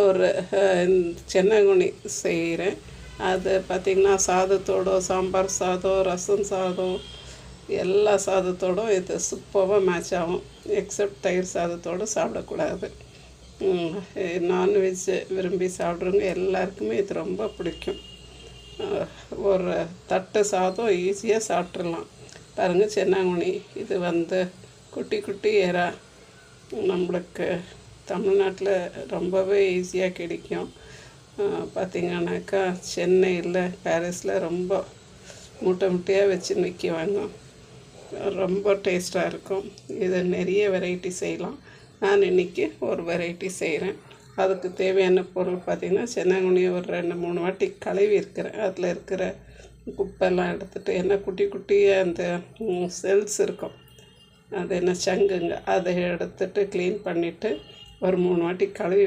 ஒரு சென்னாங்குனி செய்கிறேன். அது பார்த்திங்கன்னா சாதத்தோடு, சாம்பார் சாதம், ரசம் சாதம், எல்லா சாதத்தோடும் இது சூப்பராக மேட்ச் ஆகும். எக்ஸப்ட் தயிர் சாதத்தோடு சாப்பிடக்கூடாது. நான்வெஜ் விரும்பி சாப்பிட்றவங்க எல்லாருக்குமே இது ரொம்ப பிடிக்கும். ஒரு தட்டு சாதம் ஈஸியாக சாப்பிட்றலாம். பாருங்கள், சென்னாங்குனி இது குட்டி குட்டி எறா நம்மளுக்கு தமிழ்நாட்டில் ரொம்பவே ஈஸியாக கிடைக்கும். பார்த்திங்கனாக்கா சென்னையில், பாரிஸில் ரொம்ப மூட்டை மூட்டையாக வச்சு விற்குவாங்க. ரொம்ப டேஸ்ட்டாக இருக்கும். இது நிறைய வெரைட்டி செய்யலாம். நான் இன்றைக்கி ஒரு வெரைட்டி செய்கிறேன். அதுக்கு தேவையான பொருள் பார்த்திங்கன்னா, சென்னாங்குனியை ஒரு 2-3 வாட்டி கழுவி இருக்கிறேன். அதில் இருக்கிற குப்பெல்லாம் எடுத்துகிட்டு, என்ன குட்டி குட்டியாக அந்த செல்ஸ் இருக்கும், அது என்ன சங்குங்க, அதை எடுத்துகிட்டு க்ளீன் பண்ணிவிட்டு ஒரு 3 வாட்டி கழுவி